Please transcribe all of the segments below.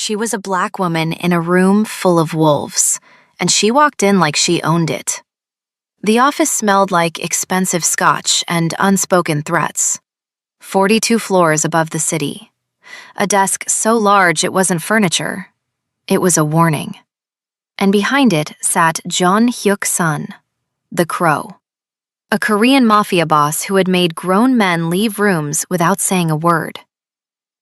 She was a black woman in a room full of wolves, and she walked in like she owned it. The office smelled like expensive scotch and unspoken threats. 42 floors above the city. A desk so large it wasn't furniture. It was a warning. And behind it sat John Hyuk-sun, the Crow. A Korean mafia boss who had made grown men leave rooms without saying a word.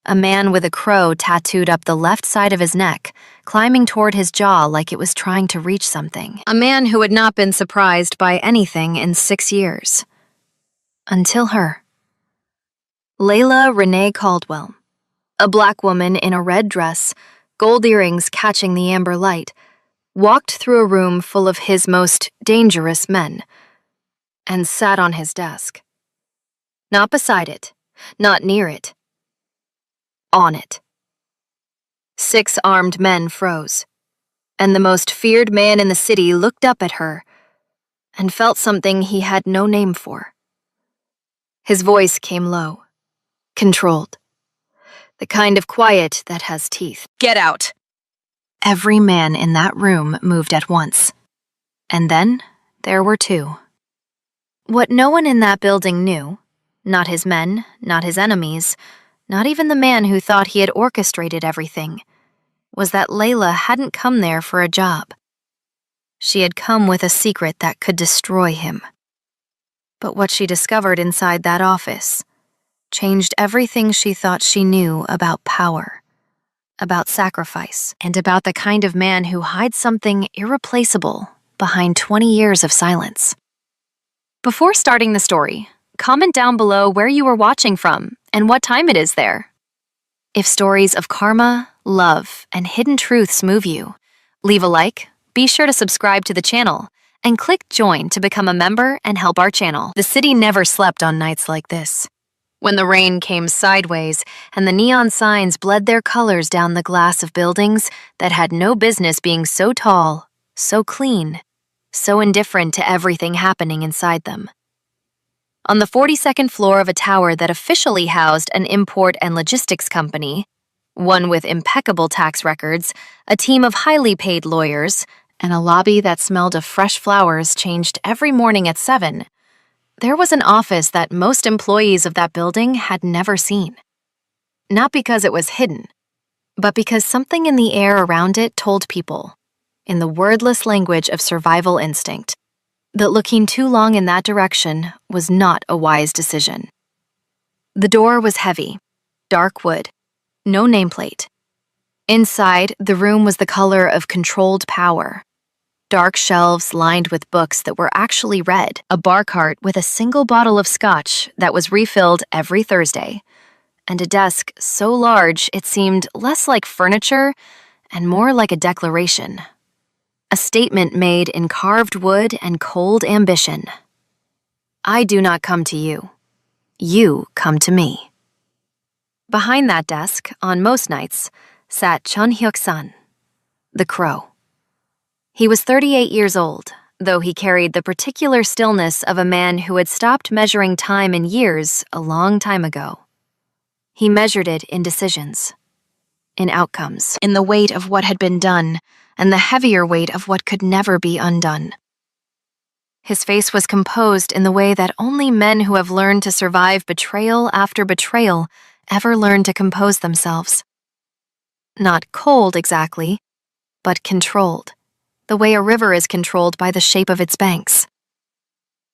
A man with a crow tattooed up the left side of his neck, climbing toward his jaw like it was trying to reach something. A man who had not been surprised by anything in 6 years. Until her. Layla Renee Caldwell, a black woman in a red dress, gold earrings catching the amber light, walked through a room full of his most dangerous men and sat on his desk. Not beside it, not near it. On it. 6 armed men froze, and the most feared man in the city looked up at her and felt something he had no name for. His voice came low, controlled, the kind of quiet that has teeth. "Get out!" Every man in that room moved at once, and then there were 2. What no one in that building knew, not his men, not his enemies, not even the man who thought he had orchestrated everything, was that Layla hadn't come there for a job. She had come with a secret that could destroy him. But what she discovered inside that office changed everything she thought she knew about power, about sacrifice, and about the kind of man who hides something irreplaceable behind 20 years of silence. Before starting the story, comment down below where you are watching from and what time it is there. If stories of karma, love, and hidden truths move you, leave a like, be sure to subscribe to the channel, and click join to become a member and help our channel. The city never slept on nights like this. When the rain came sideways and the neon signs bled their colors down the glass of buildings that had no business being so tall, so clean, so indifferent to everything happening inside them. On the 42nd floor of a tower that officially housed an import and logistics company, one with impeccable tax records, a team of highly paid lawyers, and a lobby that smelled of fresh flowers changed every morning at 7, there was an office that most employees of that building had never seen. Not because it was hidden, but because something in the air around it told people, in the wordless language of survival instinct, that looking too long in that direction was not a wise decision. The door was heavy, dark wood, no nameplate. Inside, the room was the color of controlled power. Dark shelves lined with books that were actually read, a bar cart with a single bottle of scotch that was refilled every Thursday, and a desk so large it seemed less like furniture and more like a declaration. A statement made in carved wood and cold ambition. I do not come to you. You come to me. Behind that desk, on most nights, sat Chun Hyuk-sun, the Crow. He was 38 years old, though he carried the particular stillness of a man who had stopped measuring time in years a long time ago. He measured it in decisions, in outcomes, in the weight of what had been done, and the heavier weight of what could never be undone. His face was composed in the way that only men who have learned to survive betrayal after betrayal ever learn to compose themselves. Not cold exactly, but controlled, the way a river is controlled by the shape of its banks.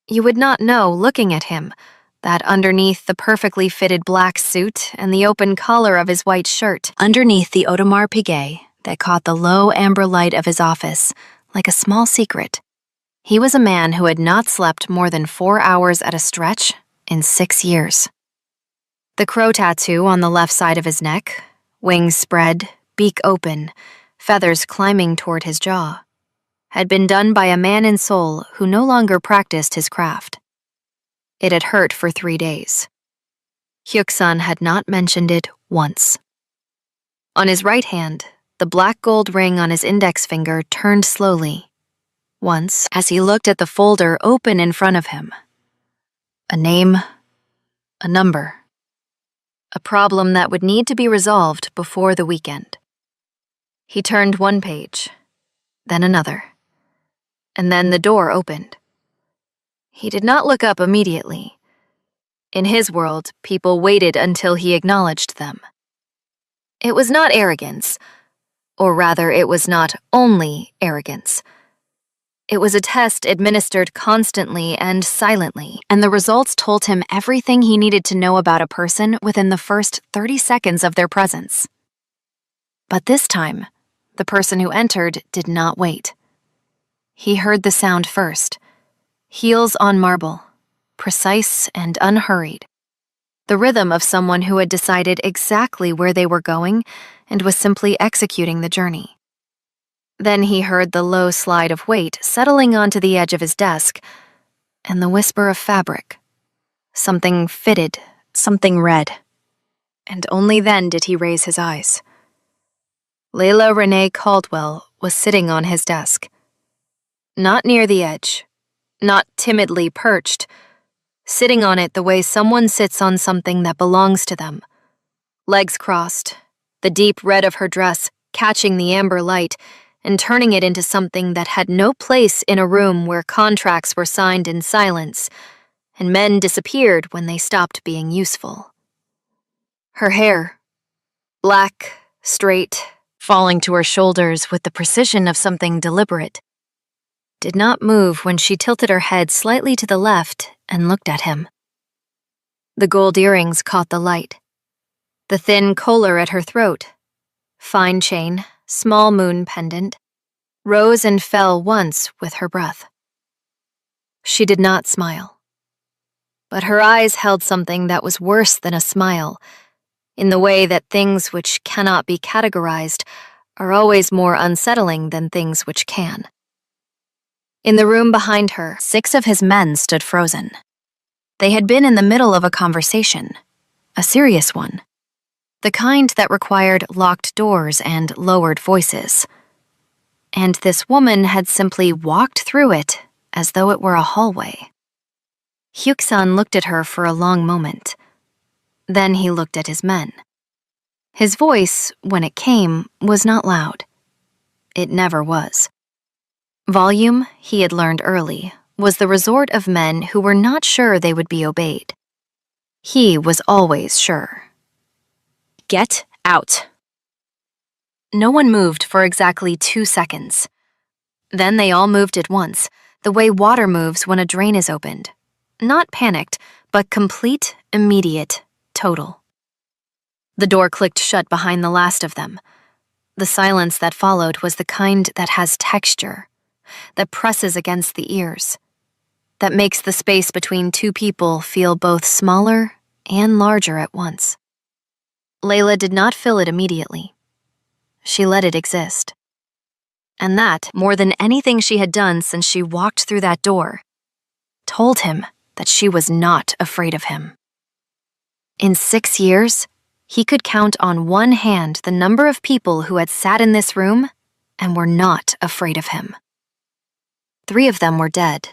You would not know, looking at him, that underneath the perfectly fitted black suit and the open collar of his white shirt, underneath the Audemars Piguet that caught the low amber light of his office like a small secret, he was a man who had not slept more than 4 hours at a stretch in 6 years. The crow tattoo on the left side of his neck, wings spread, beak open, feathers climbing toward his jaw, had been done by a man in Seoul who no longer practiced his craft. It had hurt for 3 days. Hyuk-sun had not mentioned it once. On his right hand, the black gold ring on his index finger turned slowly, once as he looked at the folder open in front of him. A name, a number, a problem that would need to be resolved before the weekend. He turned one page, then another, and then the door opened. He did not look up immediately. In his world, people waited until he acknowledged them. It was not arrogance, or rather, it was not only arrogance. It was a test administered constantly and silently, and the results told him everything he needed to know about a person within the first 30 seconds of their presence. But this time, the person who entered did not wait. He heard the sound first, heels on marble, precise and unhurried. The rhythm of someone who had decided exactly where they were going and was simply executing the journey. Then he heard the low slide of weight settling onto the edge of his desk, and the whisper of fabric. Something fitted, something red. And only then did he raise his eyes. Layla Renee Caldwell was sitting on his desk. Not near the edge, not timidly perched, sitting on it the way someone sits on something that belongs to them. Legs crossed, the deep red of her dress catching the amber light and turning it into something that had no place in a room where contracts were signed in silence, and men disappeared when they stopped being useful. Her hair, black, straight, falling to her shoulders with the precision of something deliberate, did not move when she tilted her head slightly to the left and looked at him. The gold earrings caught the light. The thin collar at her throat, fine chain, small moon pendant, rose and fell once with her breath. She did not smile. But her eyes held something that was worse than a smile, in the way that things which cannot be categorized are always more unsettling than things which can. In the room behind her, 6 of his men stood frozen. They had been in the middle of a conversation, a serious one, the kind that required locked doors and lowered voices. And this woman had simply walked through it as though it were a hallway. Hyuk-san looked at her for a long moment. Then he looked at his men. His voice, when it came, was not loud. It never was. Volume, he had learned early, was the resort of men who were not sure they would be obeyed. He was always sure. Get out. No one moved for exactly 2 seconds. Then they all moved at once, the way water moves when a drain is opened. Not panicked, but complete, immediate, total. The door clicked shut behind the last of them. The silence that followed was the kind that has texture, that presses against the ears, that makes the space between 2 people feel both smaller and larger at once. Layla did not fill it immediately. She let it exist. And that, more than anything she had done since she walked through that door, told him that she was not afraid of him. In 6 years, he could count on one hand the number of people who had sat in this room and were not afraid of him. 3 of them were dead.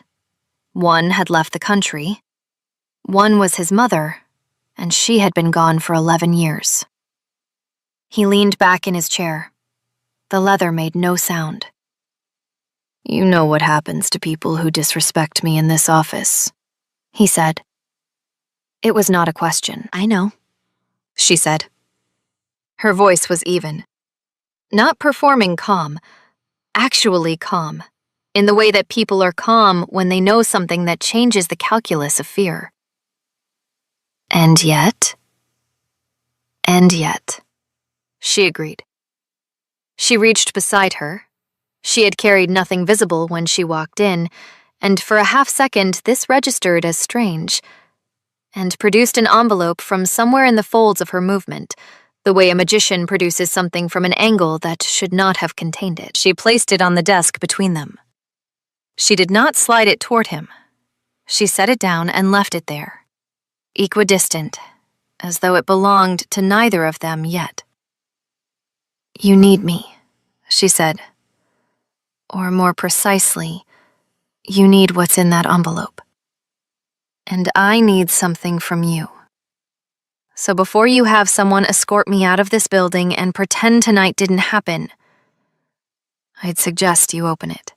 1 had left the country. 1 was his mother, and she had been gone for 11 years. He leaned back in his chair. The leather made no sound. "You know what happens to people who disrespect me in this office," he said. It was not a question. "I know," she said. Her voice was even. Not performing calm, actually calm, in the way that people are calm when they know something that changes the calculus of fear. And yet, she agreed. She reached beside her. She had carried nothing visible when she walked in, and for a half-second this registered as strange, and produced an envelope from somewhere in the folds of her movement, the way a magician produces something from an angle that should not have contained it. She placed it on the desk between them. She did not slide it toward him. She set it down and left it there, equidistant, as though it belonged to neither of them yet. "You need me," she said. Or more precisely, you need what's in that envelope. And I need something from you. So before you have someone escort me out of this building and pretend tonight didn't happen, I'd suggest you open it.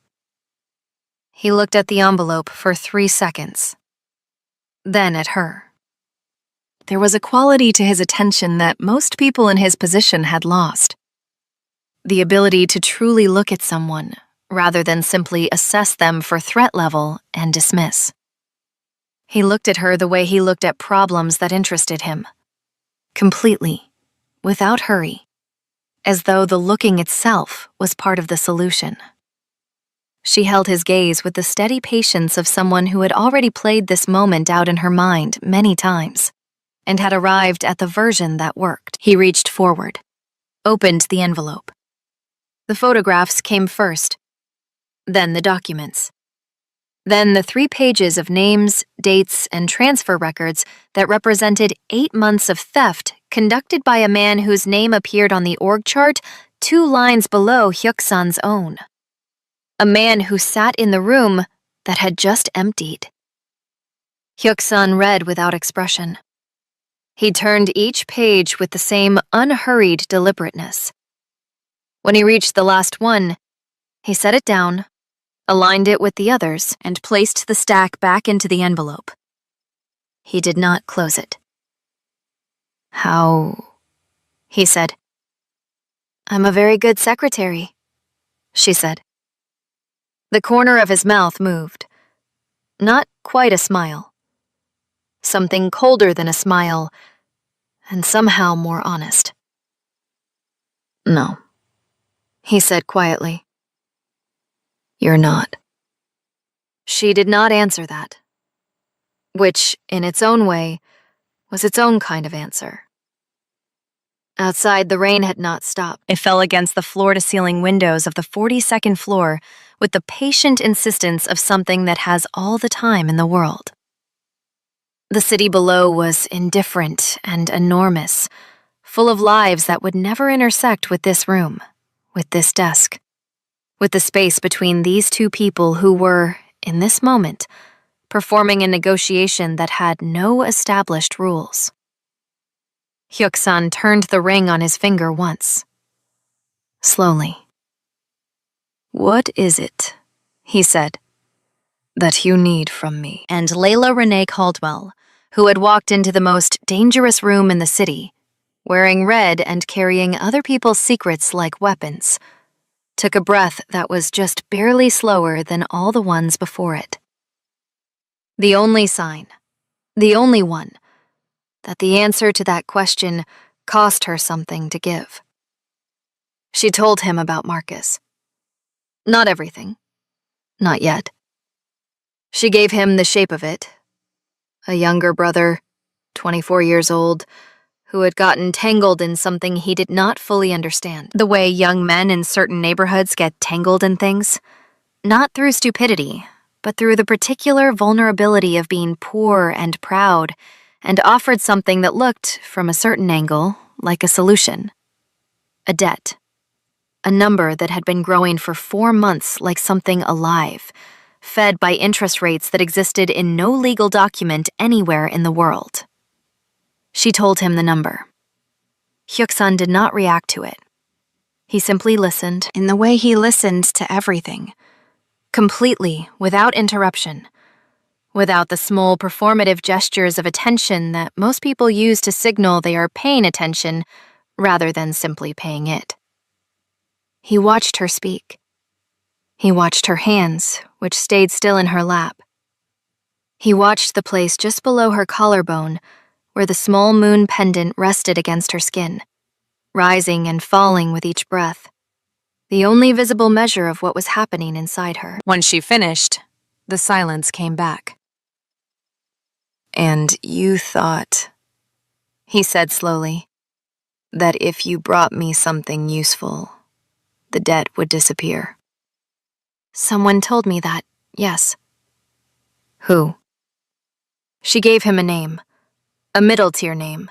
He looked at the envelope for 3 seconds, then at her. There was a quality to his attention that most people in his position had lost. The ability to truly look at someone, rather than simply assess them for threat level and dismiss. He looked at her the way he looked at problems that interested him. Completely, without hurry, as though the looking itself was part of the solution. She held his gaze with the steady patience of someone who had already played this moment out in her mind many times, and had arrived at the version that worked. He reached forward, opened the envelope. The photographs came first, then the documents. Then the 3 pages of names, dates, and transfer records that represented 8 months of theft conducted by a man whose name appeared on the org chart 2 lines below Hyuk-san's own. A man who sat in the room that had just emptied. Hyuk-san read without expression. He turned each page with the same unhurried deliberateness. When he reached the last one, he set it down, aligned it with the others, and placed the stack back into the envelope. He did not close it. "How?" he said. "I'm a very good secretary," she said. The corner of his mouth moved. Not quite a smile. Something colder than a smile, and somehow more honest. "No," he said quietly. "You're not." She did not answer that, which, in its own way, was its own kind of answer. Outside, the rain had not stopped. It fell against the floor-to-ceiling windows of the 42nd floor with the patient insistence of something that has all the time in the world. The city below was indifferent and enormous, full of lives that would never intersect with this room, with this desk, with the space between these 2 people who were, in this moment, performing a negotiation that had no established rules. Hyuk-san turned the ring on his finger once. Slowly. "What is it," he said, "that you need from me?" And Layla Renee Caldwell, who had walked into the most dangerous room in the city, wearing red and carrying other people's secrets like weapons, took a breath that was just barely slower than all the ones before it. The only sign, the only one, that the answer to that question cost her something to give. She told him about Marcus. Not everything. Not yet. She gave him the shape of it. A younger brother, 24 years old, who had gotten tangled in something he did not fully understand. The way young men in certain neighborhoods get tangled in things. Not through stupidity, but through the particular vulnerability of being poor and proud, and offered something that looked, from a certain angle, like a solution. A debt. A number that had been growing for 4 months like something alive, fed by interest rates that existed in no legal document anywhere in the world. She told him the number. Hyuk-san did not react to it. He simply listened in the way he listened to everything, completely, without interruption, without the small performative gestures of attention that most people use to signal they are paying attention rather than simply paying it. He watched her speak. He watched her hands, which stayed still in her lap. He watched the place just below her collarbone, where the small moon pendant rested against her skin, rising and falling with each breath, the only visible measure of what was happening inside her. When she finished, the silence came back. "And you thought," he said slowly, "that if you brought me something useful, the debt would disappear." "Someone told me that, yes." "Who?" She gave him a name, a middle-tier name,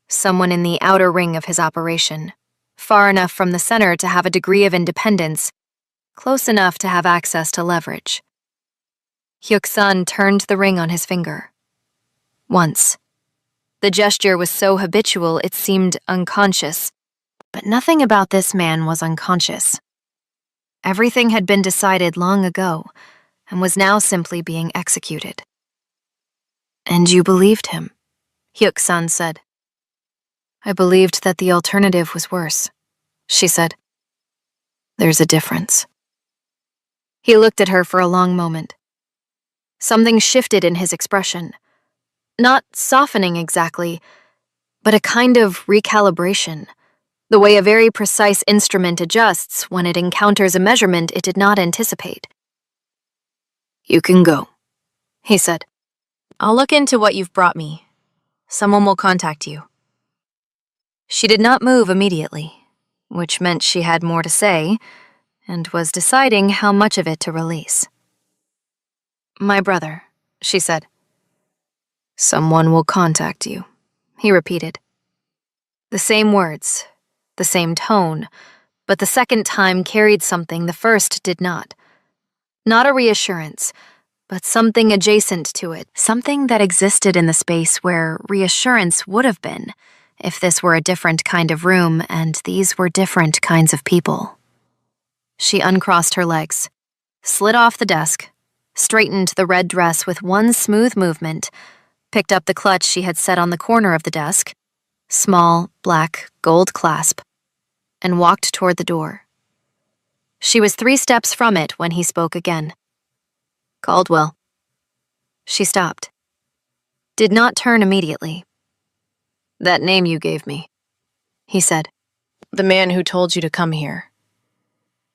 someone in the outer ring of his operation, far enough from the center to have a degree of independence, close enough to have access to leverage. Hyuk-san turned the ring on his finger. Once. The gesture was so habitual it seemed unconscious, but nothing about this man was unconscious. Everything had been decided long ago and was now simply being executed. "And you believed him," Hyuk-san said. "I believed that the alternative was worse," she said. "There's a difference." He looked at her for a long moment. Something shifted in his expression. Not softening exactly, but a kind of recalibration, the way a very precise instrument adjusts when it encounters a measurement it did not anticipate. "You can go," he said. "I'll look into what you've brought me. Someone will contact you." She did not move immediately, which meant she had more to say, and was deciding how much of it to release. "My brother," she said. "Someone will contact you," he repeated. The same words, the same tone, but the second time carried something the first did not. Not a reassurance, but something adjacent to it, something that existed in the space where reassurance would have been if this were a different kind of room and these were different kinds of people. She uncrossed her legs, slid off the desk, straightened the red dress with one smooth movement, picked up the clutch she had set on the corner of the desk, small, black, gold clasp, and walked toward the door. She was 3 steps from it when he spoke again. "Caldwell." She stopped. Did not turn immediately. "That name you gave me," he said. "The man who told you to come here.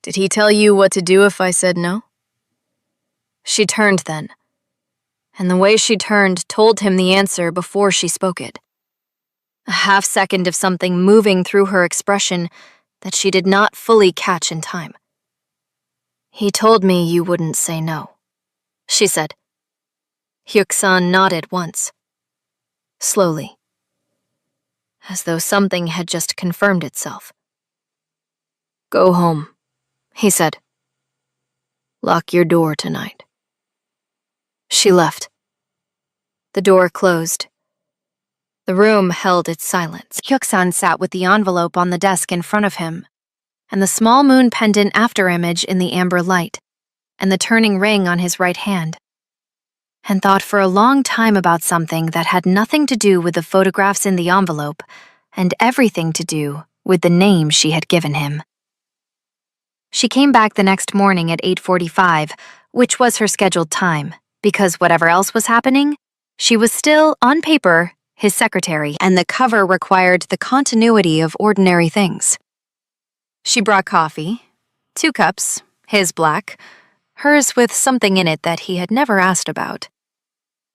Did he tell you what to do if I said no?" She turned then, and the way she turned told him the answer before she spoke it. A half-second of something moving through her expression that she did not fully catch in time. "He told me you wouldn't say no," she said. Hyuk-san nodded once. Slowly, as though something had just confirmed itself. "Go home," he said. "Lock your door tonight." She left. The door closed. The room held its silence. Hyuk-san sat with the envelope on the desk in front of him, and the small moon pendant afterimage in the amber light, and the turning ring on his right hand, and thought for a long time about something that had nothing to do with the photographs in the envelope and everything to do with the name she had given him. She came back the next morning at 8:45, which was her scheduled time, because whatever else was happening, she was still, on paper, his secretary, and the cover required the continuity of ordinary things. She brought coffee, 2 cups, his black, hers with something in it that he had never asked about,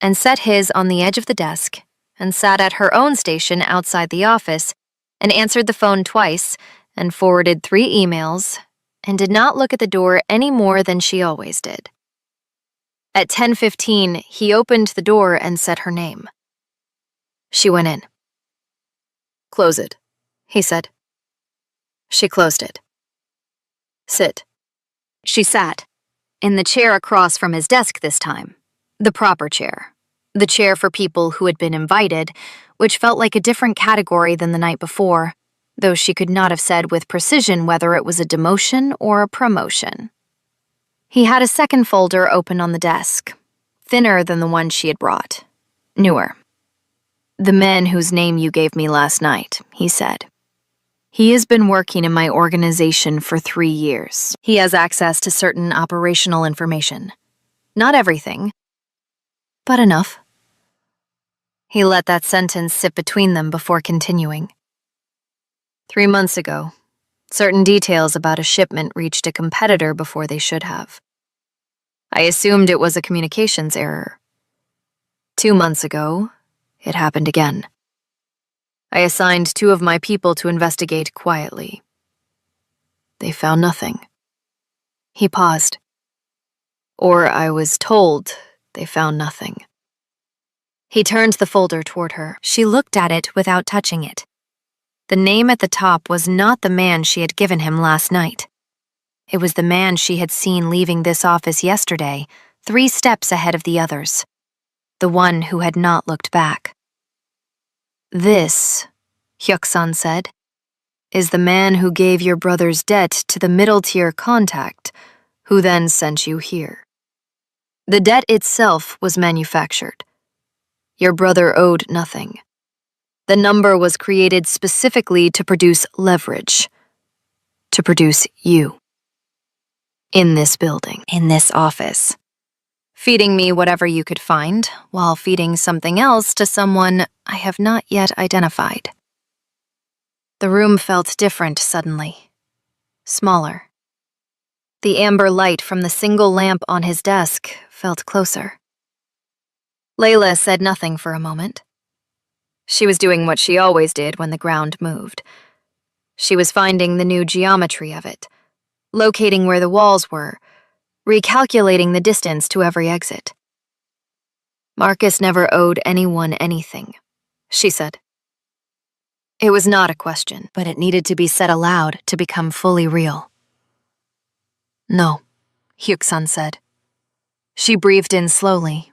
and set his on the edge of the desk, and sat at her own station outside the office, and answered the phone twice, and forwarded 3 emails, and did not look at the door any more than she always did. At 10:15, he opened the door and said her name. She went in. "Close it," he said. She closed it. "Sit." She sat, in the chair across from his desk this time, the proper chair, the chair for people who had been invited, which felt like a different category than the night before, though she could not have said with precision whether it was a demotion or a promotion. He had a second folder open on the desk, thinner than the one she had brought, newer. "The man whose name you gave me last night," he said. "He has been working in my organization for 3 years. He has access to certain operational information. Not everything, but enough." He let that sentence sit between them before continuing. 3 months ago, certain details about a shipment reached a competitor before they should have. I assumed it was a communications error. 2 months ago, it happened again. I assigned 2 of my people to investigate quietly. They found nothing. He paused. Or I was told they found nothing. He turned the folder toward her. She looked at it without touching it. The name at the top was not the man she had given him last night. It was the man she had seen leaving this office yesterday, 3 steps ahead of the others. The one who had not looked back. "This," Hyuk-san said, is the man who gave your brother's debt to the middle-tier contact, who then sent you here. The debt itself was manufactured. Your brother owed nothing. The number was created specifically to produce leverage, to produce you. In this building, in this office, feeding me whatever you could find, while feeding something else to someone I have not yet identified. The room felt different suddenly, smaller. The amber light from the single lamp on his desk felt closer. Layla said nothing for a moment. She was doing what she always did when the ground moved. She was finding the new geometry of it, locating where the walls were, recalculating the distance to every exit. Marcus never owed anyone anything, she said. It was not a question, but it needed to be said aloud to become fully real. No, Hyuk-sun said. She breathed in slowly,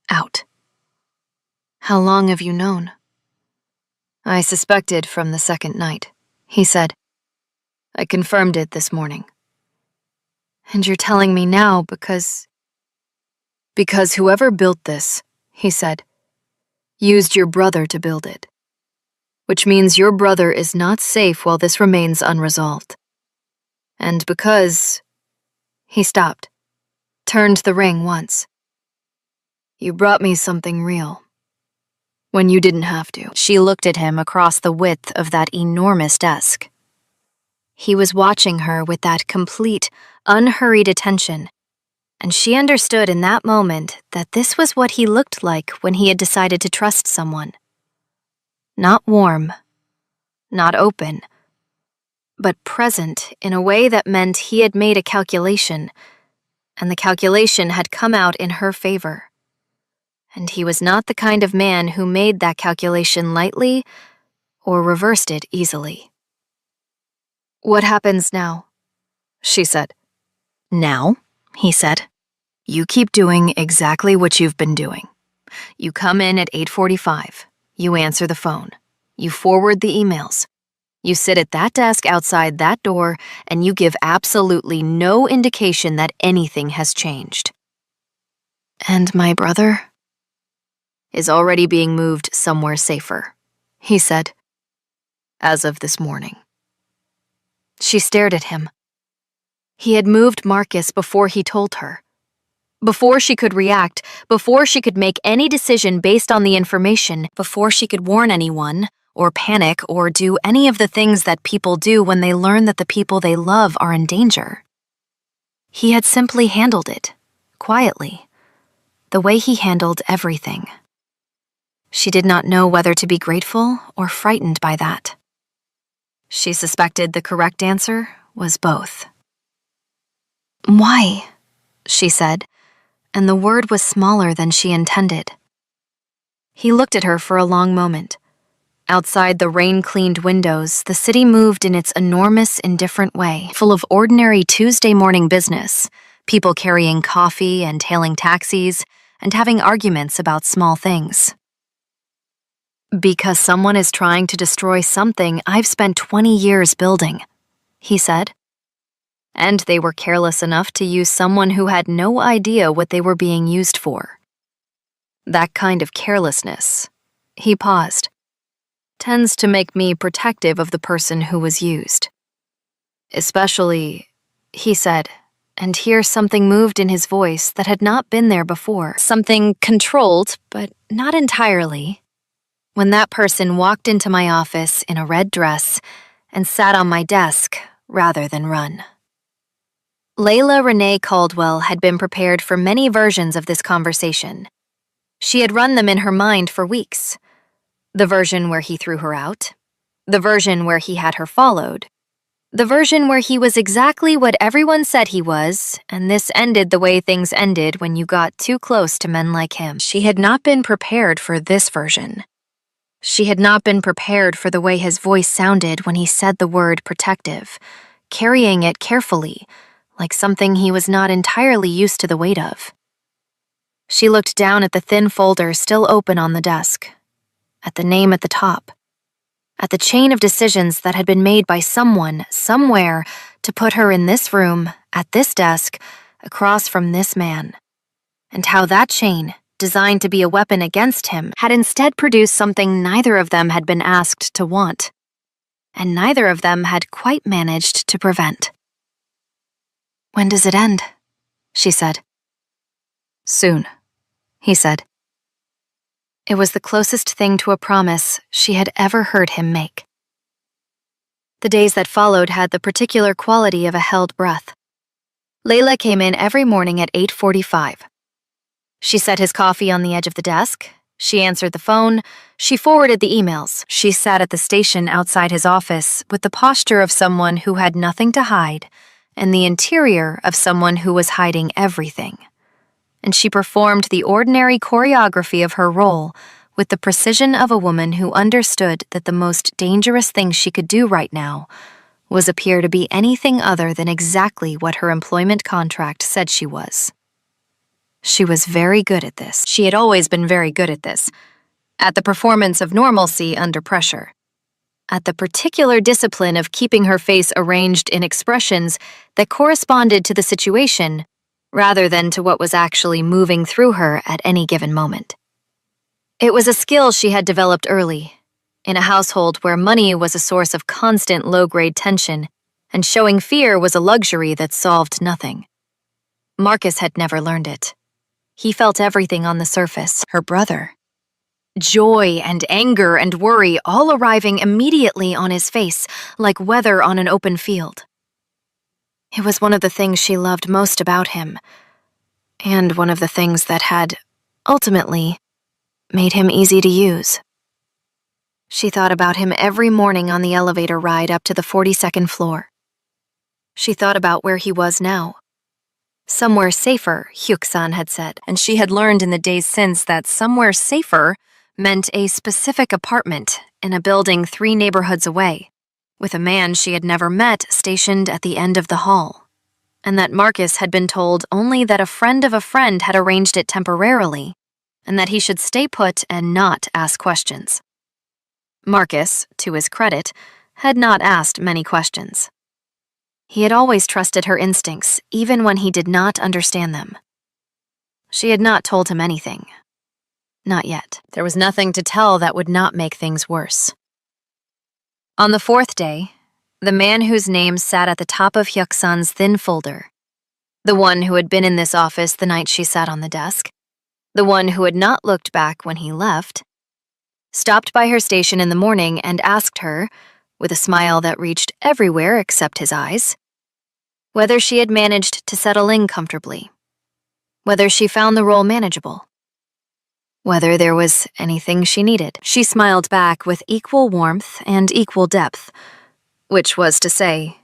out. How long have you known? I suspected from the second night, he said. I confirmed it this morning. And you're telling me now because whoever built this, he said, used your brother to build it. Which means your brother is not safe while this remains unresolved. And because... He stopped, turned the ring once. You brought me something real. When you didn't have to. She looked at him across the width of that enormous desk. He was watching her with that complete, unhurried attention, and she understood in that moment that this was what he looked like when he had decided to trust someone. Not warm, not open, but present in a way that meant he had made a calculation, and the calculation had come out in her favor. And he was not the kind of man who made that calculation lightly or reversed it easily. What happens now? She said. Now, he said, you keep doing exactly what you've been doing. You come in at 8:45. You answer the phone. You forward the emails. You sit at that desk outside that door, and you give absolutely no indication that anything has changed. And my brother is already being moved somewhere safer, he said, as of this morning. She stared at him. He had moved Marcus before he told her. Before she could react, before she could make any decision based on the information, before she could warn anyone, or panic, or do any of the things that people do when they learn that the people they love are in danger. He had simply handled it, quietly, the way he handled everything. She did not know whether to be grateful or frightened by that. She suspected the correct answer was both. Why? She said, and the word was smaller than she intended. He looked at her for a long moment. Outside the rain-cleaned windows, the city moved in its enormous, indifferent way, full of ordinary Tuesday morning business, people carrying coffee and hailing taxis, and having arguments about small things. Because someone is trying to destroy something I've spent 20 years building, he said. And they were careless enough to use someone who had no idea what they were being used for. That kind of carelessness, he paused, tends to make me protective of the person who was used. Especially, he said, and here something moved in his voice that had not been there before, something controlled, but not entirely. When that person walked into my office in a red dress and sat on my desk rather than run. Layla Renee Caldwell had been prepared for many versions of this conversation. She had run them in her mind for weeks. The version where he threw her out, the version where he had her followed, the version where he was exactly what everyone said he was, and this ended the way things ended when you got too close to men like him. She had not been prepared for this version. She had not been prepared for the way his voice sounded when he said the word protective, carrying it carefully, like something he was not entirely used to the weight of. She looked down at the thin folder still open on the desk, at the name at the top. at the chain of decisions that had been made by someone, somewhere, to put her in this room, at this desk, across from this man. And how that chain, designed to be a weapon against him, had instead produced something neither of them had been asked to want, and neither of them had quite managed to prevent. "When does it end?" she said. "Soon," he said. It was the closest thing to a promise she had ever heard him make. The days that followed had the particular quality of a held breath. Layla came in every morning at 8:45. She set his coffee on the edge of the desk, she answered the phone, she forwarded the emails, she sat at the station outside his office with the posture of someone who had nothing to hide and the interior of someone who was hiding everything. And she performed the ordinary choreography of her role with the precision of a woman who understood that the most dangerous thing she could do right now was appear to be anything other than exactly what her employment contract said she was. She was very good at this. She had always been very good at this. At the performance of normalcy under pressure. At the particular discipline of keeping her face arranged in expressions that corresponded to the situation rather than to what was actually moving through her at any given moment. It was a skill she had developed early, in a household where money was a source of constant low-grade tension, and showing fear was a luxury that solved nothing. Marcus had never learned it. He felt everything on the surface, her brother. Joy and anger and worry all arriving immediately on his face, like weather on an open field. It was one of the things she loved most about him, and one of the things that had, ultimately, made him easy to use. She thought about him every morning on the elevator ride up to the 42nd floor. She thought about where he was now. Somewhere safer, Hyuk-san had said, and she had learned in the days since that somewhere safer meant a specific apartment in a building 3 neighborhoods away, with a man she had never met stationed at the end of the hall, and that Marcus had been told only that a friend of a friend had arranged it temporarily, and that he should stay put and not ask questions. Marcus, to his credit, had not asked many questions. He had always trusted her instincts, even when he did not understand them. She had not told him anything. Not yet. There was nothing to tell that would not make things worse. On the 4th day, the man whose name sat at the top of Hyuk-san's thin folder, the one who had been in this office the night she sat on the desk, the one who had not looked back when he left, stopped by her station in the morning and asked her, with a smile that reached everywhere except his eyes, whether she had managed to settle in comfortably, whether she found the role manageable, whether there was anything she needed. She smiled back with equal warmth and equal depth, which was to say,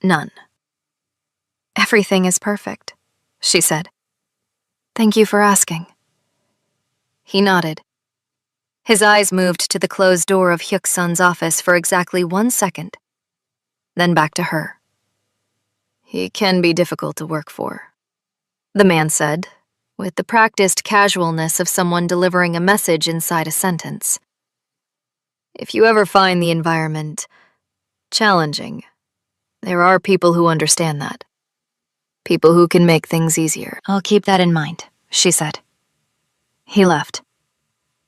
none. "Everything is perfect," she said. "Thank you for asking." He nodded. His eyes moved to the closed door of Hyuk-san's office for exactly 1 second, then back to her. "He can be difficult to work for," the man said, with the practiced casualness of someone delivering a message inside a sentence. "If you ever find the environment challenging, there are people who understand that. People who can make things easier." "I'll keep that in mind," she said. He left.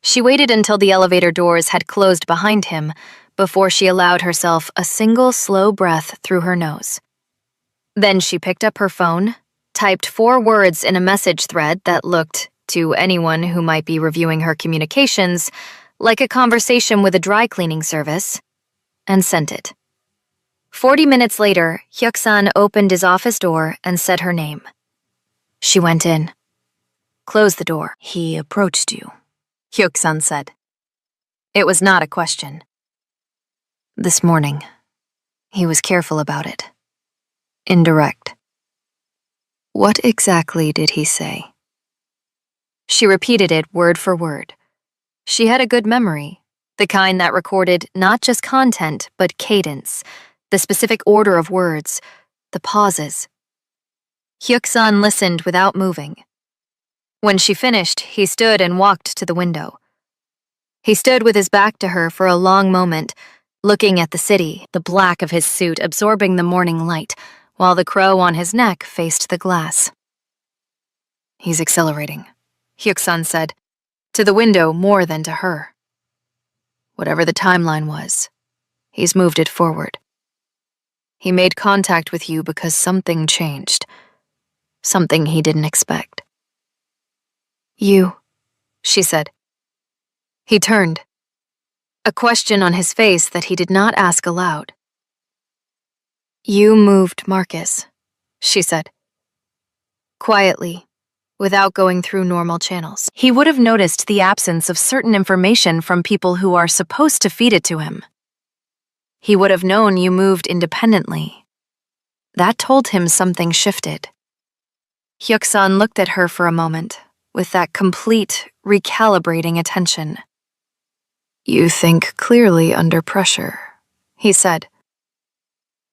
She waited until the elevator doors had closed behind him before she allowed herself a single slow breath through her nose. Then she picked up her phone, typed 4 words in a message thread that looked, to anyone who might be reviewing her communications, like a conversation with a dry cleaning service, and sent it. 40 minutes later, Hyuk-san opened his office door and said her name. She went in. "Close the door." "He approached you," Hyuk-san said. It was not a question. "This morning. He was careful about it. Indirect." "What exactly did he say?" She repeated it word for word. She had a good memory, the kind that recorded not just content, but cadence, the specific order of words, the pauses. Hyuk-san listened without moving. When she finished, he stood and walked to the window. He stood with his back to her for a long moment, looking at the city, the black of his suit absorbing the morning light, while the crow on his neck faced the glass. He's exhilarating, Hyuk-sun said, to the window more than to her. Whatever the timeline was, he's moved it forward. He made contact with you because something changed. Something he didn't expect. You, she said. He turned, a question on his face that he did not ask aloud. You moved Marcus, she said. Quietly, without going through normal channels. He would have noticed the absence of certain information from people who are supposed to feed it to him. He would have known you moved independently. That told him something shifted. Hyuk-sun looked at her for a moment, with that complete, recalibrating attention. You think clearly under pressure, he said.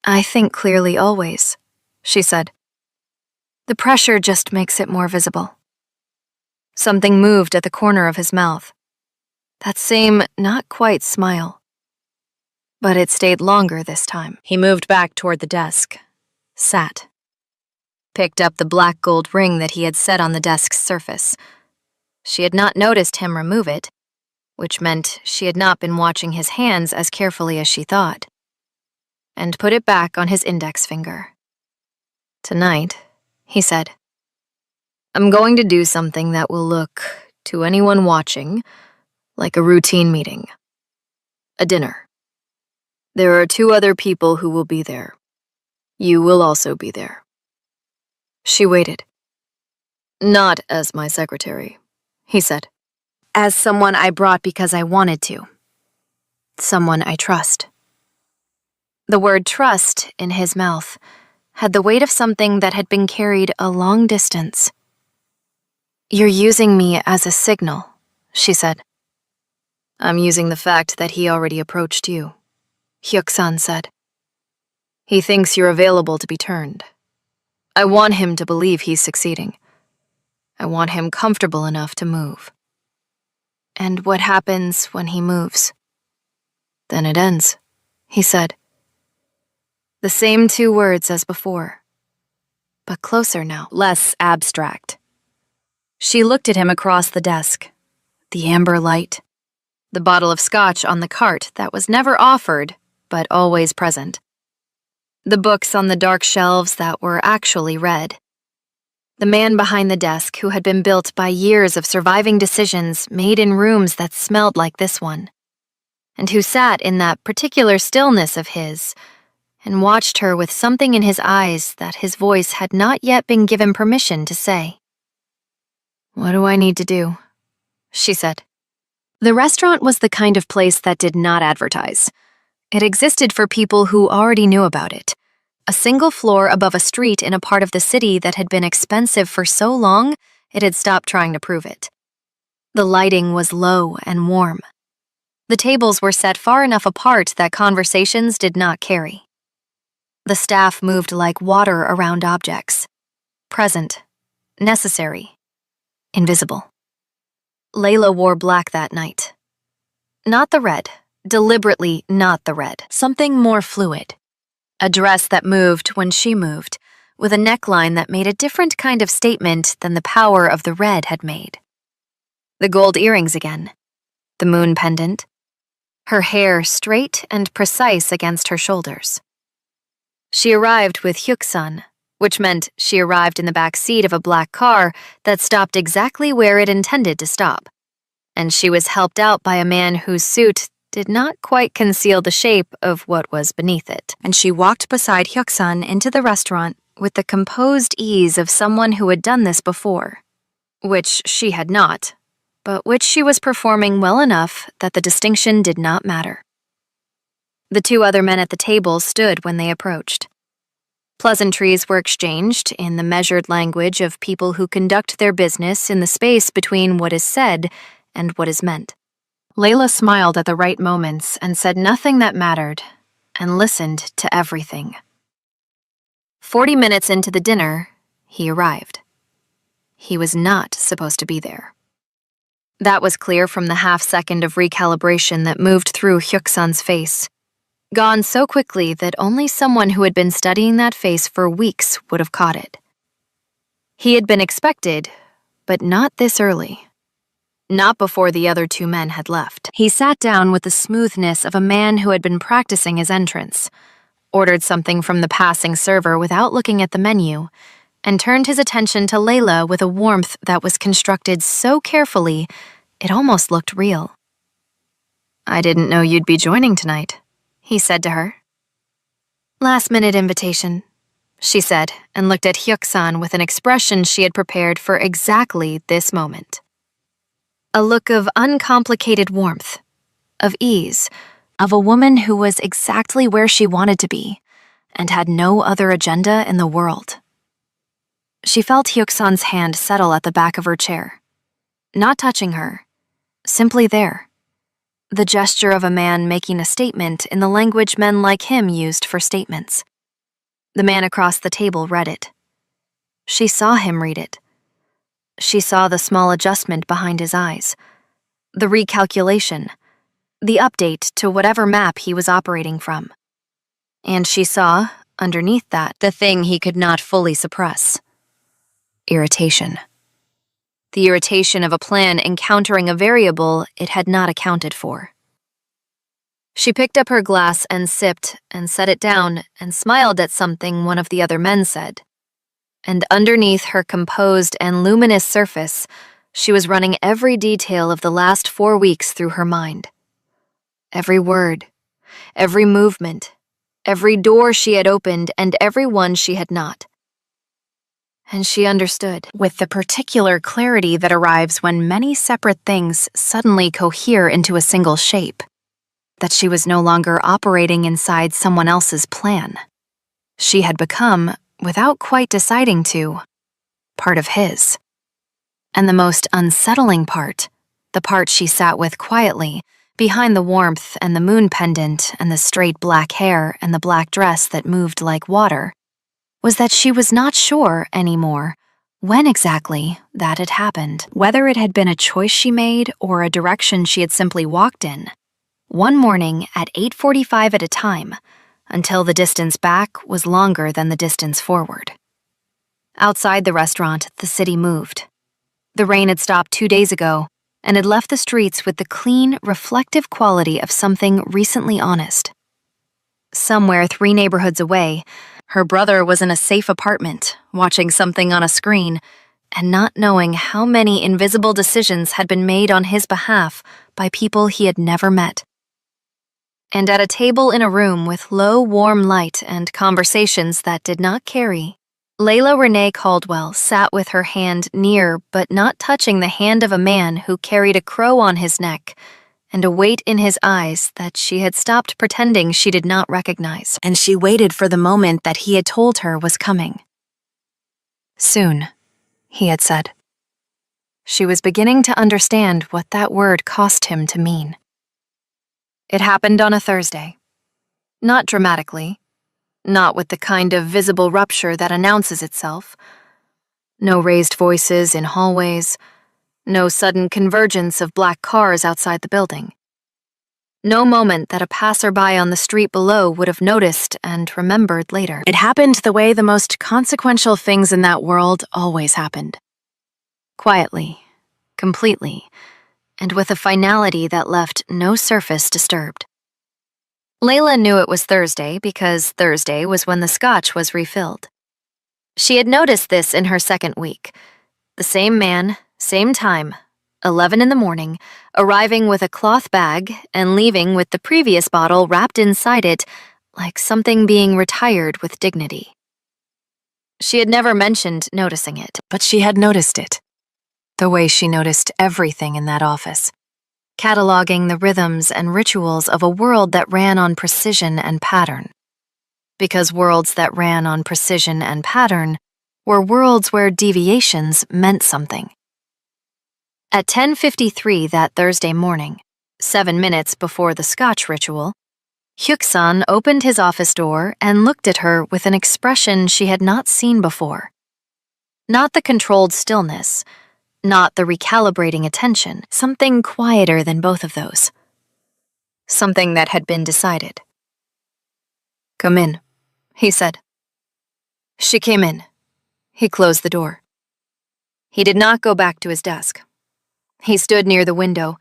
I think clearly always, she said. The pressure just makes it more visible. Something moved at the corner of his mouth. That same, not quite smile. But it stayed longer this time. He moved back toward the desk, sat, picked up the black gold ring that he had set on the desk's surface. She had not noticed him remove it, which meant she had not been watching his hands as carefully as she thought, and put it back on his index finger. Tonight, he said, I'm going to do something that will look, to anyone watching, like a routine meeting. A dinner. There are 2 other people who will be there. You will also be there. She waited. Not as my secretary, he said. As someone I brought because I wanted to. Someone I trust. The word trust in his mouth had the weight of something that had been carried a long distance. You're using me as a signal, she said. I'm using the fact that he already approached you, Hyuk-sun said. He thinks you're available to be turned. I want him to believe he's succeeding. I want him comfortable enough to move. And what happens when he moves? Then it ends, he said. The same 2 words as before, but closer now, less abstract. She looked at him across the desk, the amber light, the bottle of scotch on the cart that was never offered, but always present, the books on the dark shelves that were actually read, the man behind the desk who had been built by years of surviving decisions made in rooms that smelled like this one, and who sat in that particular stillness of his and watched her with something in his eyes that his voice had not yet been given permission to say. What do I need to do? She said. The restaurant was the kind of place that did not advertise. It existed for people who already knew about it. A single floor above a street in a part of the city that had been expensive for so long, it had stopped trying to prove it. The lighting was low and warm. The tables were set far enough apart that conversations did not carry. The staff moved like water around objects. Present, necessary, invisible. Layla wore black that night. Not the red, deliberately not the red, something more fluid. A dress that moved when she moved, with a neckline that made a different kind of statement than the power of the red had made. The gold earrings again, the moon pendant, her hair straight and precise against her shoulders. She arrived with Hyuk-sun, which meant she arrived in the back seat of a black car that stopped exactly where it intended to stop, and she was helped out by a man whose suit did not quite conceal the shape of what was beneath it. And she walked beside Hyuk-sun into the restaurant with the composed ease of someone who had done this before, which she had not, but which she was performing well enough that the distinction did not matter. The 2 other men at the table stood when they approached. Pleasantries were exchanged in the measured language of people who conduct their business in the space between what is said and what is meant. Layla smiled at the right moments and said nothing that mattered, and listened to everything. 40 minutes into the dinner, he arrived. He was not supposed to be there. That was clear from the half-second of recalibration that moved through Hyuk-sun's face, gone so quickly that only someone who had been studying that face for weeks would have caught it. He had been expected, but not this early. Not before the other two men had left. He sat down with the smoothness of a man who had been practicing his entrance, ordered something from the passing server without looking at the menu, and turned his attention to Layla with a warmth that was constructed so carefully it almost looked real. "I didn't know you'd be joining tonight," he said to her. "Last-minute invitation," she said, and looked at Hyuk-sun with an expression she had prepared for exactly this moment. A look of uncomplicated warmth, of ease, of a woman who was exactly where she wanted to be and had no other agenda in the world. She felt Hyuk-sun's hand settle at the back of her chair, not touching her, simply there. The gesture of a man making a statement in the language men like him used for statements. The man across the table read it. She saw him read it. She saw the small adjustment behind his eyes, the recalculation, the update to whatever map he was operating from. And she saw, underneath that, the thing he could not fully suppress: irritation. The irritation of a plan encountering a variable it had not accounted for. She picked up her glass and sipped and set it down and smiled at something one of the other men said. And underneath her composed and luminous surface, she was running every detail of the last 4 weeks through her mind. Every word, every movement, every door she had opened and every one she had not. And she understood, with the particular clarity that arrives when many separate things suddenly cohere into a single shape, that she was no longer operating inside someone else's plan. She had become, without quite deciding to, part of his. And the most unsettling part, the part she sat with quietly, behind the warmth and the moon pendant and the straight black hair and the black dress that moved like water, was that she was not sure anymore when exactly that had happened, whether it had been a choice she made or a direction she had simply walked in, one morning at 8:45 at a time, until the distance back was longer than the distance forward. Outside the restaurant, the city moved. The rain had stopped 2 days ago and had left the streets with the clean, reflective quality of something recently honest. Somewhere 3 neighborhoods away, her brother was in a safe apartment, watching something on a screen, and not knowing how many invisible decisions had been made on his behalf by people he had never met. And at a table in a room with low, warm light and conversations that did not carry, Layla Renee Caldwell sat with her hand near but not touching the hand of a man who carried a crow on his neck and a weight in his eyes that she had stopped pretending she did not recognize, and she waited for the moment that he had told her was coming. Soon, he had said. She was beginning to understand what that word cost him to mean. It happened on a Thursday. Not dramatically, not with the kind of visible rupture that announces itself. No raised voices in hallways, no sudden convergence of black cars outside the building. No moment that a passerby on the street below would have noticed and remembered later. It happened the way the most consequential things in that world always happened. Quietly, completely, and with a finality that left no surface disturbed. Layla knew it was Thursday because Thursday was when the scotch was refilled. She had noticed this in her second week. The same man, same time, 11 in the morning, arriving with a cloth bag and leaving with the previous bottle wrapped inside it like something being retired with dignity. She had never mentioned noticing it, but she had noticed it. The way she noticed everything in that office, cataloging the rhythms and rituals of a world that ran on precision and pattern. Because worlds that ran on precision and pattern were worlds where deviations meant something. At 10:53 that Thursday morning, 7 minutes before the scotch ritual, Hyuk-sun opened his office door and looked at her with an expression she had not seen before. Not the controlled stillness, not the recalibrating attention, something quieter than both of those. Something that had been decided. "Come in," he said. She came in. He closed the door. He did not go back to his desk. He stood near the window,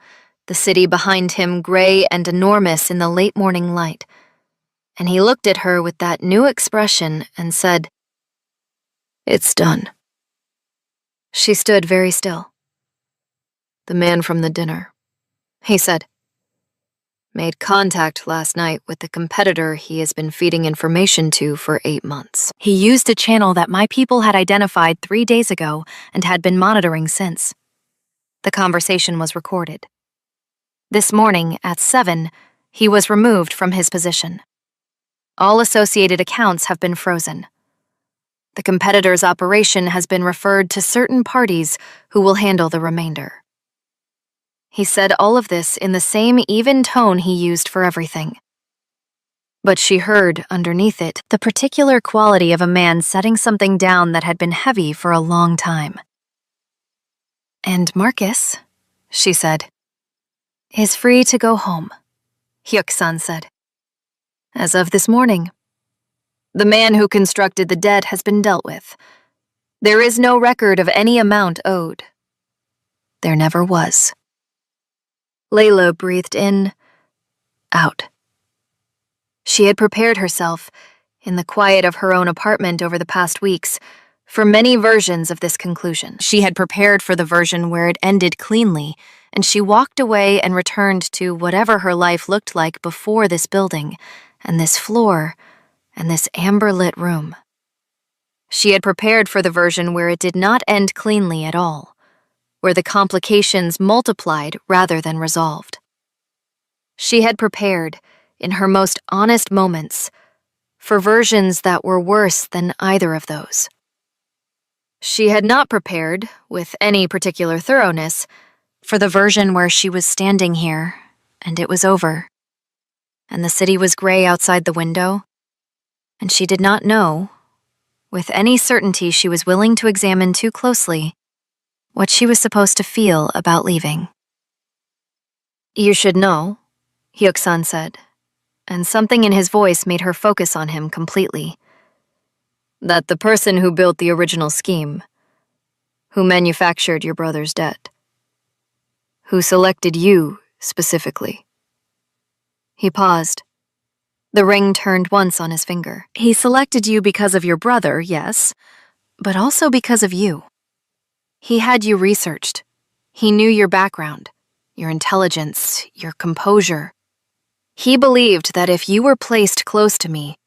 the city behind him gray and enormous in the late morning light, and he looked at her with that new expression and said, "It's done." She stood very still. "The man from the dinner," he said, "made contact last night with the competitor he has been feeding information to for 8 months. He used a channel that my people had identified 3 days ago and had been monitoring since. The conversation was recorded. This morning, at 7, he was removed from his position. All associated accounts have been frozen. The competitor's operation has been referred to certain parties who will handle the remainder." He said all of this in the same even tone he used for everything. But she heard, underneath it, the particular quality of a man setting something down that had been heavy for a long time. "And Marcus," she said, "is free to go home," Hyuk-san said. "As of this morning. The man who constructed the debt has been dealt with. There is no record of any amount owed. There never was." Layla breathed in, out. She had prepared herself, in the quiet of her own apartment over the past weeks, for many versions of this conclusion. She had prepared for the version where it ended cleanly, and she walked away and returned to whatever her life looked like before this building, and this floor, and this amber-lit room. She had prepared for the version where it did not end cleanly at all, where the complications multiplied rather than resolved. She had prepared, in her most honest moments, for versions that were worse than either of those. She had not prepared, with any particular thoroughness, for the version where she was standing here, and it was over, and the city was gray outside the window, and she did not know, with any certainty she was willing to examine too closely, what she was supposed to feel about leaving. "You should know," Hyuk-san said, and something in his voice made her focus on him completely, "that the person who built the original scheme, who manufactured your brother's debt, who selected you specifically." He paused. The ring turned once on his finger. "He selected you because of your brother, yes, but also because of you. He had you researched. He knew your background, your intelligence, your composure. He believed that if you were placed close to me,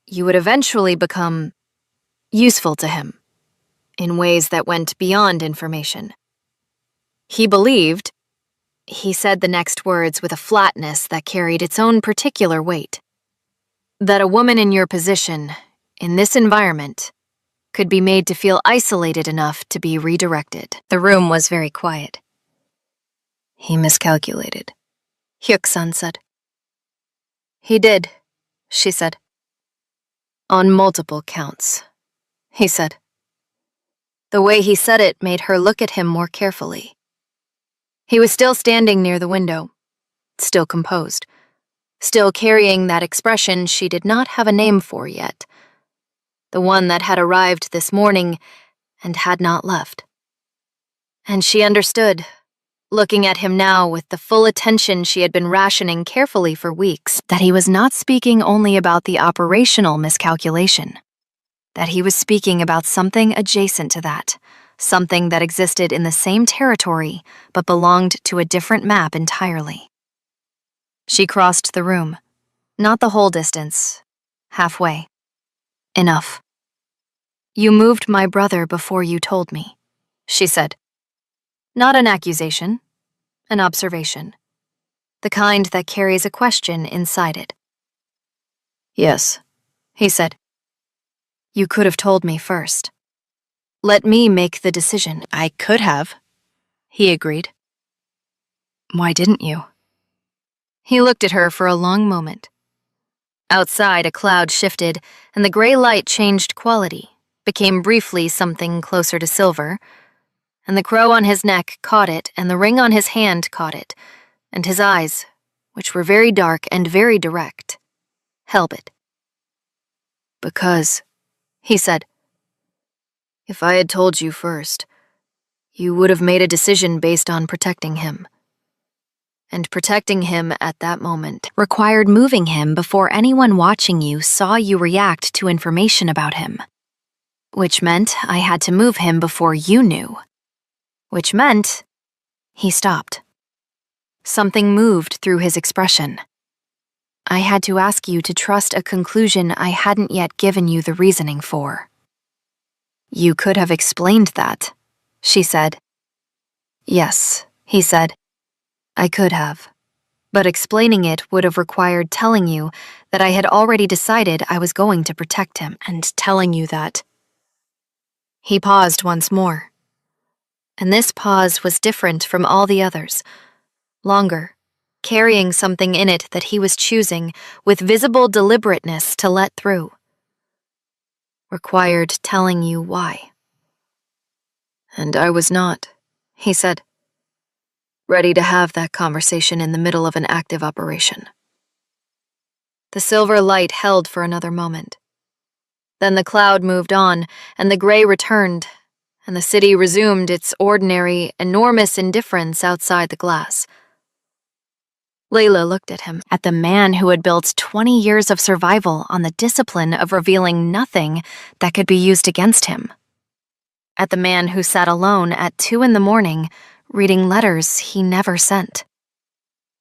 you would eventually become useful to him in ways that went beyond information. He believed," he said the next words with a flatness that carried its own particular weight, "that a woman in your position, in this environment, could be made to feel isolated enough to be redirected." The room was very quiet. "He miscalculated," Hyuk-san said. "He did," she said. "On multiple counts," he said. The way he said it made her look at him more carefully. He was still standing near the window, still composed, still carrying that expression she did not have a name for yet, the one that had arrived this morning and had not left. And she understood, looking at him now with the full attention she had been rationing carefully for weeks, that he was not speaking only about the operational miscalculation, that he was speaking about something adjacent to that, something that existed in the same territory but belonged to a different map entirely. She crossed the room, not the whole distance, halfway. "Enough. You moved my brother before you told me," she said. Not an accusation, an observation, the kind that carries a question inside it. "Yes," he said. "You could have told me first. Let me make the decision." "I could have," he agreed. "Why didn't you?" He looked at her for a long moment. Outside, a cloud shifted, and the gray light changed quality, became briefly something closer to silver, and the crow on his neck caught it, and the ring on his hand caught it, and his eyes, which were very dark and very direct, held it. "Because," he said, "if I had told you first, you would have made a decision based on protecting him. And protecting him at that moment required moving him before anyone watching you saw you react to information about him. Which meant I had to move him before you knew. Which meant..." He stopped. Something moved through his expression. "I had to ask you to trust a conclusion I hadn't yet given you the reasoning for." "You could have explained that," she said. "Yes," he said. "I could have. But explaining it would have required telling you that I had already decided I was going to protect him, and telling you that..." He paused once more. And this pause was different from all the others. Longer, carrying something in it that he was choosing with visible deliberateness to let through. Required telling you why. "And I was not," he said, "ready to have that conversation in the middle of an active operation." The silver light held for another moment. Then the cloud moved on, and the gray returned, and the city resumed its ordinary, enormous indifference outside the glass. Layla looked at him, at the man who had built 20 years of survival on the discipline of revealing nothing that could be used against him. At the man who sat alone at 2 a.m, reading letters he never sent.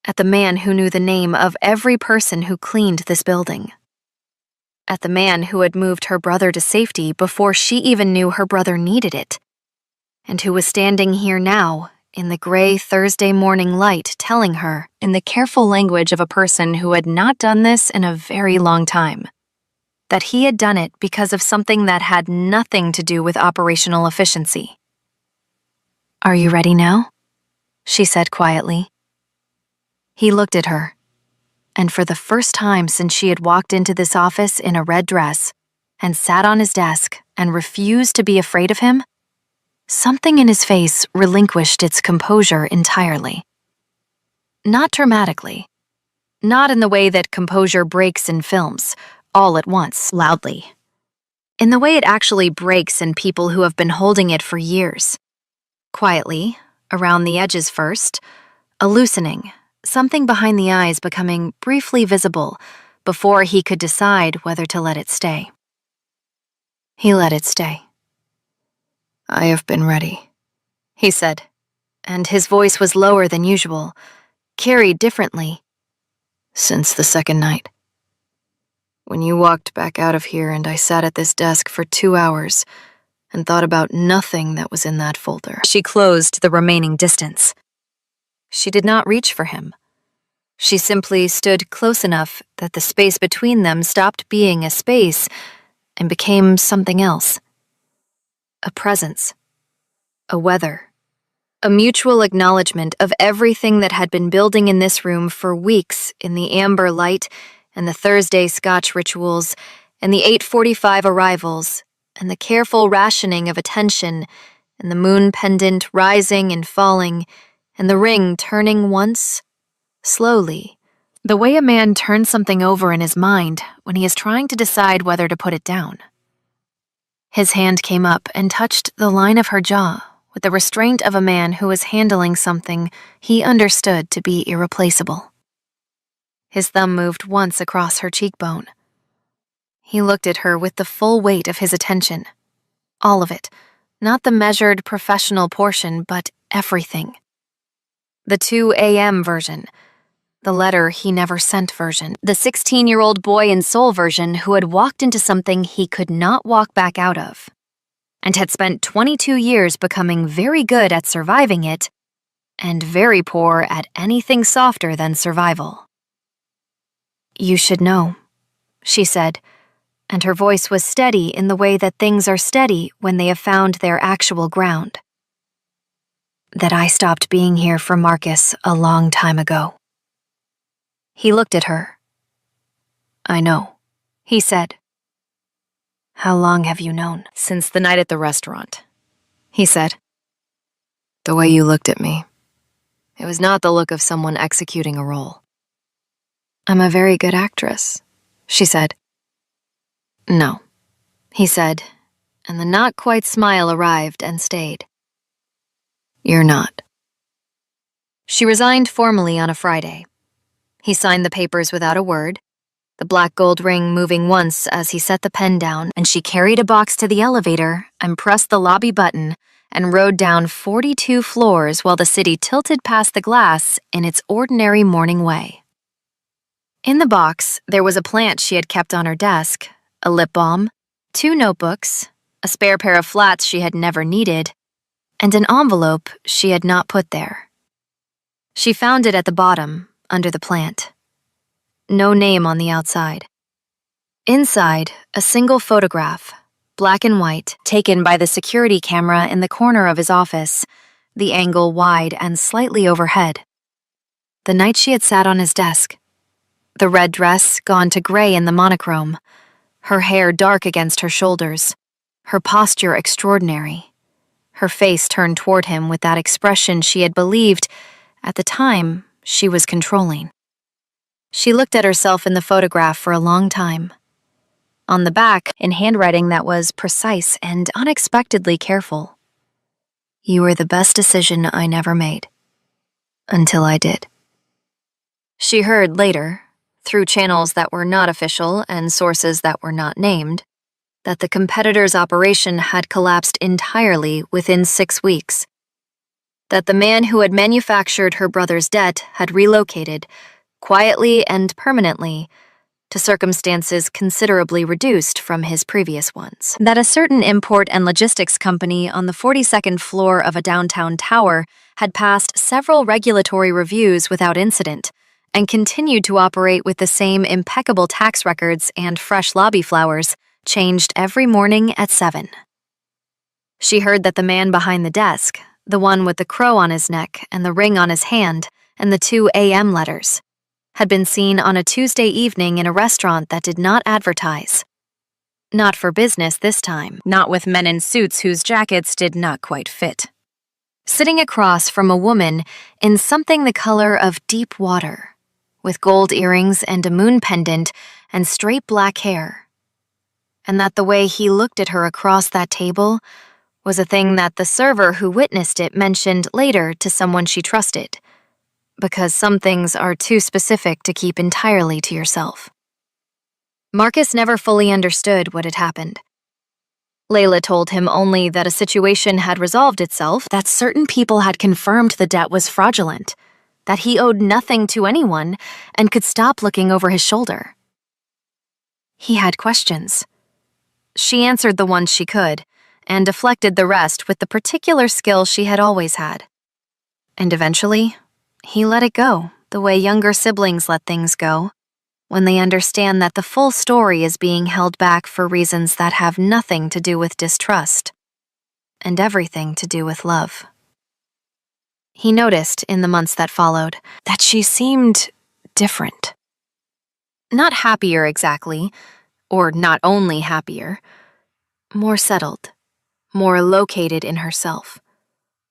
At the man who knew the name of every person who cleaned this building. At the man who had moved her brother to safety before she even knew her brother needed it, and who was standing here now, in the gray Thursday morning light, telling her, in the careful language of a person who had not done this in a very long time, that he had done it because of something that had nothing to do with operational efficiency. "Are you ready now?" she said quietly. He looked at her, and for the first time since she had walked into this office in a red dress and sat on his desk and refused to be afraid of him, something in his face relinquished its composure entirely. Not dramatically. Not in the way that composure breaks in films, all at once, loudly. In the way it actually breaks in people who have been holding it for years. Quietly, around the edges first, a loosening, something behind the eyes becoming briefly visible before he could decide whether to let it stay. He let it stay. "I have been ready," he said, and his voice was lower than usual, carried differently, "since the second night. When you walked back out of here and I sat at this desk for 2 hours and thought about nothing that was in that folder." She closed the remaining distance. She did not reach for him. She simply stood close enough that the space between them stopped being a space and became something else. A presence. A weather. A mutual acknowledgement of everything that had been building in this room for weeks in the amber light and the Thursday Scotch rituals and the 8:45 arrivals and the careful rationing of attention and the moon pendant rising and falling and the ring turning once, slowly, the way a man turns something over in his mind when he is trying to decide whether to put it down. His hand came up and touched the line of her jaw with the restraint of a man who was handling something he understood to be irreplaceable. His thumb moved once across her cheekbone. He looked at her with the full weight of his attention. All of it, not the measured professional portion, but everything. The 2 a.m. version, the letter he never sent version, the 16-year-old boy and soul version who had walked into something he could not walk back out of, and had spent 22 years becoming very good at surviving it, and very poor at anything softer than survival. "You should know," she said, and her voice was steady in the way that things are steady when they have found their actual ground. "That I stopped being here for Marcus a long time ago." He looked at her. "I know," he said. "How long have you known?" "Since the night at the restaurant," he said. The way you looked at me. It was not the look of someone executing a role. I'm a very good actress, she said. No, he said, and the not-quite smile arrived and stayed. You're not. She resigned formally on a Friday. He signed the papers without a word, the black gold ring moving once as he set the pen down, and she carried a box to the elevator and pressed the lobby button and rode down 42 floors while the city tilted past the glass in its ordinary morning way. In the box, there was a plant she had kept on her desk, a lip balm, 2 notebooks, a spare pair of flats she had never needed, and an envelope she had not put there. She found it at the bottom, under the plant. No name on the outside. Inside, a single photograph, black and white, taken by the security camera in the corner of his office, the angle wide and slightly overhead. The night she had sat on his desk. The red dress gone to gray in the monochrome, her hair dark against her shoulders, her posture extraordinary, her face turned toward him with that expression she had believed, at the time, she was controlling. She looked at herself in the photograph for a long time. On the back, in handwriting that was precise and unexpectedly careful. You were the best decision I never made. Until I did. She heard later, through channels that were not official and sources that were not named, that the competitor's operation had collapsed entirely within 6 weeks. That the man who had manufactured her brother's debt had relocated, quietly and permanently, to circumstances considerably reduced from his previous ones. That a certain import and logistics company on the 42nd floor of a downtown tower had passed several regulatory reviews without incident and continued to operate with the same impeccable tax records and fresh lobby flowers, changed every morning at 7. She heard that the man behind the desk, the one with the crow on his neck and the ring on his hand and the 2 a.m. letters, had been seen on a Tuesday evening in a restaurant that did not advertise. Not for business this time, not with men in suits whose jackets did not quite fit. Sitting across from a woman in something the color of deep water, with gold earrings and a moon pendant and straight black hair. And that the way he looked at her across that table was a thing that the server who witnessed it mentioned later to someone she trusted, because some things are too specific to keep entirely to yourself. Marcus never fully understood what had happened. Layla told him only that a situation had resolved itself, that certain people had confirmed the debt was fraudulent, that he owed nothing to anyone and could stop looking over his shoulder. He had questions. She answered the ones she could, and deflected the rest with the particular skill she had always had. And eventually, he let it go, the way younger siblings let things go, when they understand that the full story is being held back for reasons that have nothing to do with distrust, and everything to do with love. He noticed, in the months that followed, that she seemed different. Not happier exactly, or not only happier, more settled, more located in herself.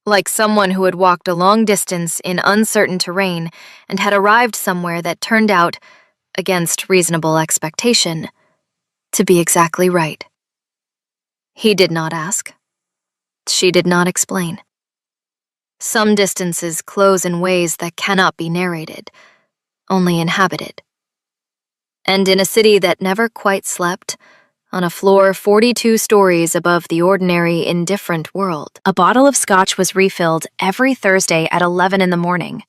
Like someone who had walked a long distance in uncertain terrain and had arrived somewhere that turned out, against reasonable expectation, to be exactly right. He did not ask. She did not explain. Some distances close in ways that cannot be narrated, only inhabited. And in a city that never quite slept, on a floor 42 stories above the ordinary, indifferent world, a bottle of scotch was refilled every Thursday at 11 in the morning,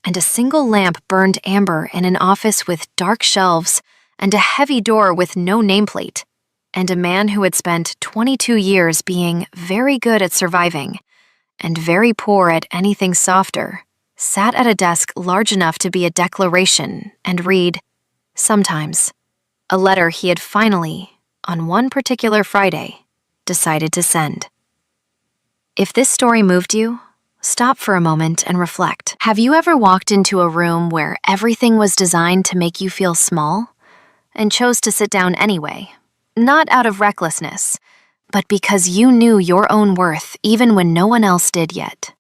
and a single lamp burned amber in an office with dark shelves and a heavy door with no nameplate, and a man who had spent 22 years being very good at surviving and very poor at anything softer, sat at a desk large enough to be a declaration and read, sometimes, a letter he had finally, on one particular Friday, decided to send. If this story moved you, stop for a moment and reflect. Have you ever walked into a room where everything was designed to make you feel small, and chose to sit down anyway, not out of recklessness, but because you knew your own worth even when no one else did yet?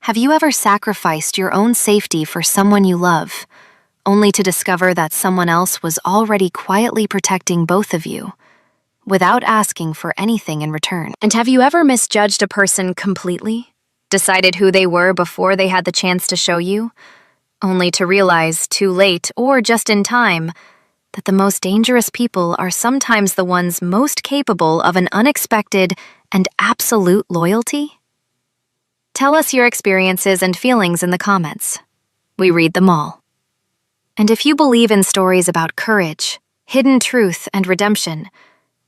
Have you ever sacrificed your own safety for someone you love, only to discover that someone else was already quietly protecting both of you, without asking for anything in return? And have you ever misjudged a person completely? Decided who they were before they had the chance to show you, only to realize too late or just in time that the most dangerous people are sometimes the ones most capable of an unexpected and absolute loyalty? Tell us your experiences and feelings in the comments. We read them all. And if you believe in stories about courage, hidden truth, and redemption,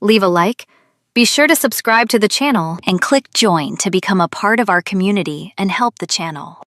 leave a like, be sure to subscribe to the channel, and click join to become a part of our community and help the channel.